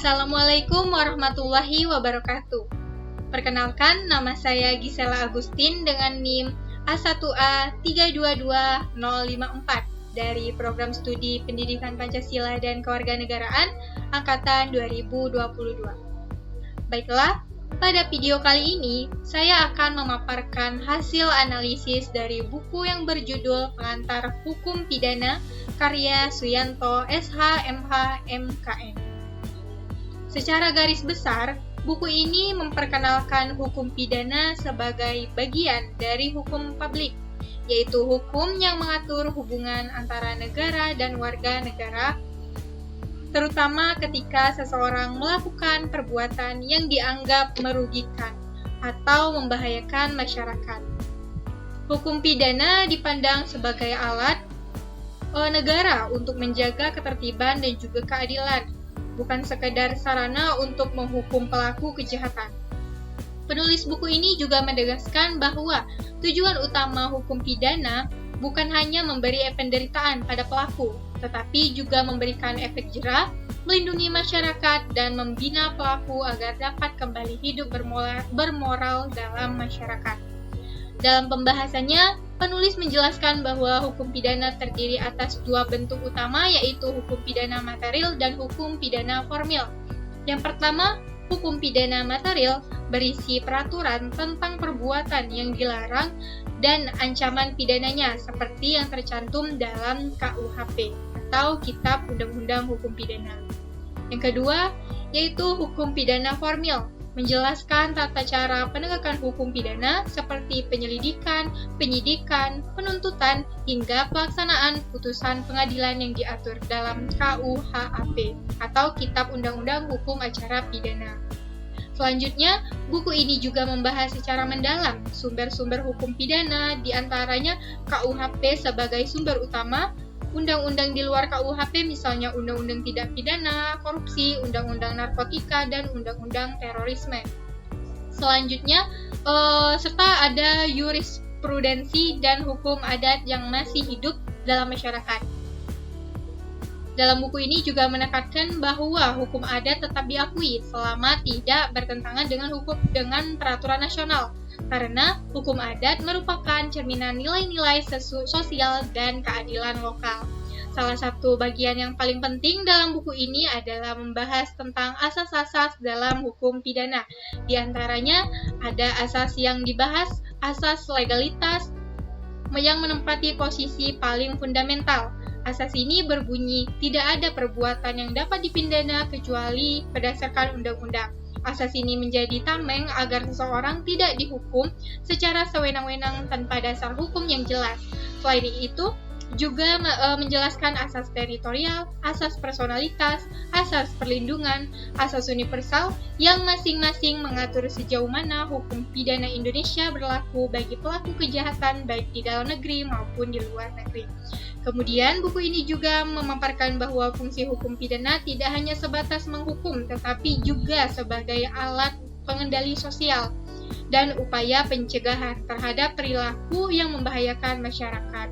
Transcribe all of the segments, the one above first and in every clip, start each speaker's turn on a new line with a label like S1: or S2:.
S1: Assalamualaikum warahmatullahi wabarakatuh. Perkenalkan, nama saya Gisela Agustin dengan NIM A1A322054 dari Program Studi Pendidikan Pancasila dan Kewarganegaraan Angkatan 2022. Baiklah, pada video kali ini saya akan memaparkan hasil analisis dari buku yang berjudul Pengantar Hukum Pidana karya Suyanto SH MH MKN. Secara garis besar, buku ini memperkenalkan hukum pidana sebagai bagian dari hukum publik, yaitu hukum yang mengatur hubungan antara negara dan warga negara, terutama ketika seseorang melakukan perbuatan yang dianggap merugikan atau membahayakan masyarakat. Hukum pidana dipandang sebagai alat negara untuk menjaga ketertiban dan juga keadilan, bukan sekedar sarana untuk menghukum pelaku kejahatan. Penulis buku ini juga menegaskan bahwa tujuan utama hukum pidana bukan hanya memberi penderitaan pada pelaku, tetapi juga memberikan efek jera, melindungi masyarakat, dan membina pelaku agar dapat kembali hidup bermoral dalam masyarakat. Dalam pembahasannya, penulis menjelaskan bahwa hukum pidana terdiri atas dua bentuk utama, yaitu hukum pidana material dan hukum pidana formil. Yang pertama, hukum pidana material berisi peraturan tentang perbuatan yang dilarang dan ancaman pidananya seperti yang tercantum dalam KUHP atau Kitab Undang-Undang Hukum Pidana. Yang kedua, yaitu hukum pidana formil, menjelaskan tata cara penegakan hukum pidana seperti penyelidikan, penyidikan, penuntutan, hingga pelaksanaan putusan pengadilan yang diatur dalam KUHAP atau Kitab Undang-Undang Hukum Acara Pidana. Selanjutnya, buku ini juga membahas secara mendalam sumber-sumber hukum pidana, diantaranya KUHP sebagai sumber utama, undang-undang di luar KUHP misalnya undang-undang tindak pidana, korupsi, undang-undang narkotika, dan undang-undang terorisme. Selanjutnya, serta ada jurisprudensi dan hukum adat yang masih hidup dalam masyarakat. Dalam buku ini juga menekankan bahwa hukum adat tetap diakui selama tidak bertentangan dengan peraturan nasional, karena hukum adat merupakan cerminan nilai-nilai sosial dan keadilan lokal. Salah satu bagian yang paling penting dalam buku ini adalah membahas tentang asas-asas dalam hukum pidana. Di antaranya ada asas yang dibahas, asas legalitas yang menempati posisi paling fundamental. Asas ini berbunyi, tidak ada perbuatan yang dapat dipidana kecuali berdasarkan undang-undang. Asas ini menjadi tameng agar seseorang tidak dihukum secara sewenang-wenang tanpa dasar hukum yang jelas. Selain itu, juga menjelaskan asas teritorial, asas personalitas, asas perlindungan, asas universal yang masing-masing mengatur sejauh mana hukum pidana Indonesia berlaku bagi pelaku kejahatan baik di dalam negeri maupun di luar negeri. Kemudian, buku ini juga memaparkan bahwa fungsi hukum pidana tidak hanya sebatas menghukum, tetapi juga sebagai alat pengendali sosial dan upaya pencegahan terhadap perilaku yang membahayakan masyarakat.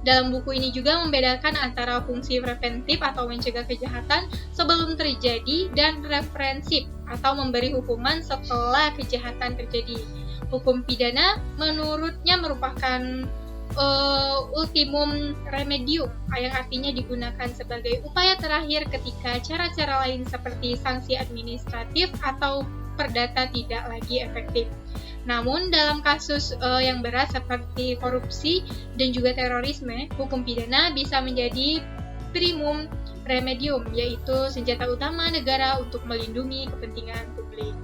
S1: Dalam buku ini juga membedakan antara fungsi preventif atau mencegah kejahatan sebelum terjadi dan represif atau memberi hukuman setelah kejahatan terjadi. Hukum pidana menurutnya merupakan ultimum remedium, yang artinya digunakan sebagai upaya terakhir ketika cara-cara lain seperti sanksi administratif atau perdata tidak lagi efektif. Namun dalam kasus yang berat seperti korupsi dan juga terorisme, hukum pidana bisa menjadi primum remedium, yaitu senjata utama negara untuk melindungi kepentingan publik.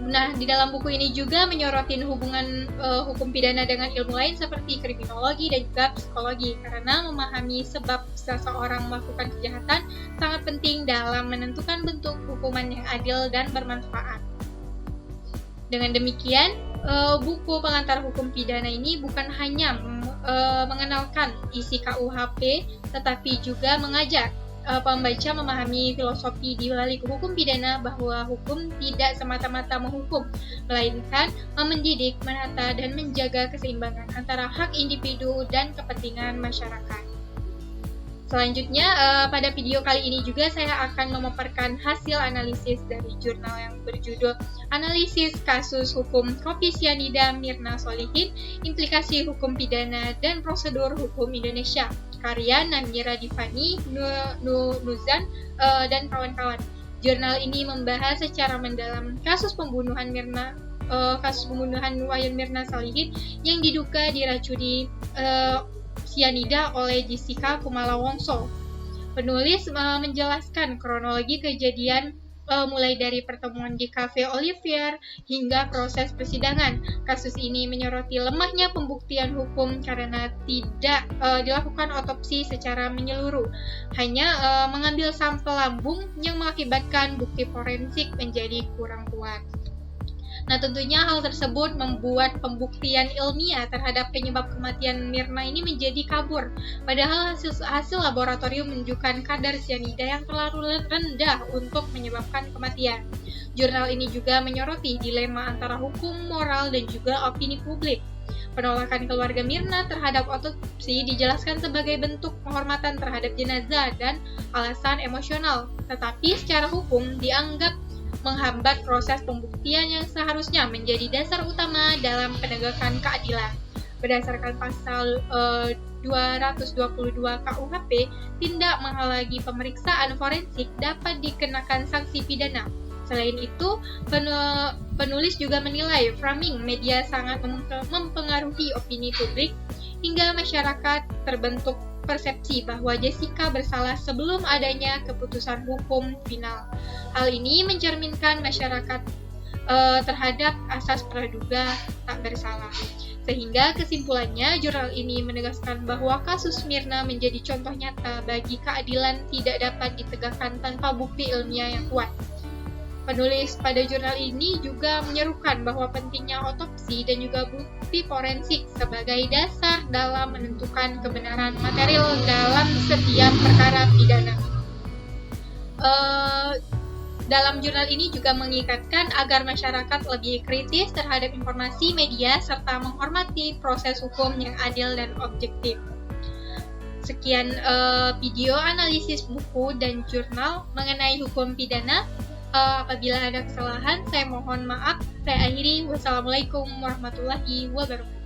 S1: Nah, di dalam buku ini juga menyorotin hubungan hukum pidana dengan ilmu lain seperti kriminologi dan juga psikologi, karena memahami sebab seseorang melakukan kejahatan sangat penting dalam menentukan bentuk hukuman yang adil dan bermanfaat. Dengan demikian, buku Pengantar Hukum Pidana ini bukan hanya mengenalkan isi KUHP, tetapi juga mengajak pembaca memahami filosofi di balik hukum pidana, bahwa hukum tidak semata-mata menghukum, melainkan mendidik, menata, dan menjaga keseimbangan antara hak individu dan kepentingan masyarakat. Selanjutnya, pada video kali ini juga saya akan memaparkan hasil analisis dari jurnal yang berjudul Analisis Kasus Hukum Kopi Cyanida Mirna Solihin, Implikasi Hukum Pidana dan Prosedur Hukum Indonesia, karya Namira Divani, Nuzan, dan kawan-kawan. Jurnal ini membahas secara mendalam kasus pembunuhan Wayan Mirna Solihin yang diduga diracuni cyanida oleh Jessica Kumala Wongso. Penulis menjelaskan kronologi kejadian mulai dari pertemuan di Cafe Olivier hingga proses persidangan. Kasus ini menyoroti lemahnya pembuktian hukum karena tidak dilakukan otopsi secara menyeluruh, hanya mengambil sampel lambung yang mengakibatkan bukti forensik menjadi kurang kuat. Nah, tentunya hal tersebut membuat pembuktian ilmiah terhadap penyebab kematian Mirna ini menjadi kabur. Padahal hasil laboratorium menunjukkan kadar cyanida yang terlalu rendah untuk menyebabkan kematian. Jurnal ini juga menyoroti dilema antara hukum, moral, dan juga opini publik. Penolakan keluarga Mirna terhadap otopsi dijelaskan sebagai bentuk penghormatan terhadap jenazah dan alasan emosional, tetapi secara hukum dianggap menghambat proses pembuktian yang seharusnya menjadi dasar utama dalam penegakan keadilan. Berdasarkan pasal 222 KUHP, tindak menghalangi pemeriksaan forensik dapat dikenakan sanksi pidana. Selain itu, penulis juga menilai framing media sangat mempengaruhi opini publik hingga masyarakat terbentuk persepsi bahwa Jessica bersalah sebelum adanya keputusan hukum final. Hal ini mencerminkan masyarakat terhadap asas praduga tak bersalah. Sehingga kesimpulannya, jurnal ini menegaskan bahwa kasus Mirna menjadi contoh nyata bagi keadilan tidak dapat ditegakkan tanpa bukti ilmiah yang kuat. Penulis pada jurnal ini juga menyerukan bahwa pentingnya otopsi dan juga bukti forensik sebagai dasar dalam menentukan kebenaran material dalam setiap perkara pidana. Dalam jurnal ini juga mengikatkan agar masyarakat lebih kritis terhadap informasi media serta menghormati proses hukum yang adil dan objektif. Sekian video analisis buku dan jurnal mengenai hukum pidana. Apabila ada kesalahan, saya mohon maaf. Saya akhiri. Wassalamualaikum warahmatullahi wabarakatuh.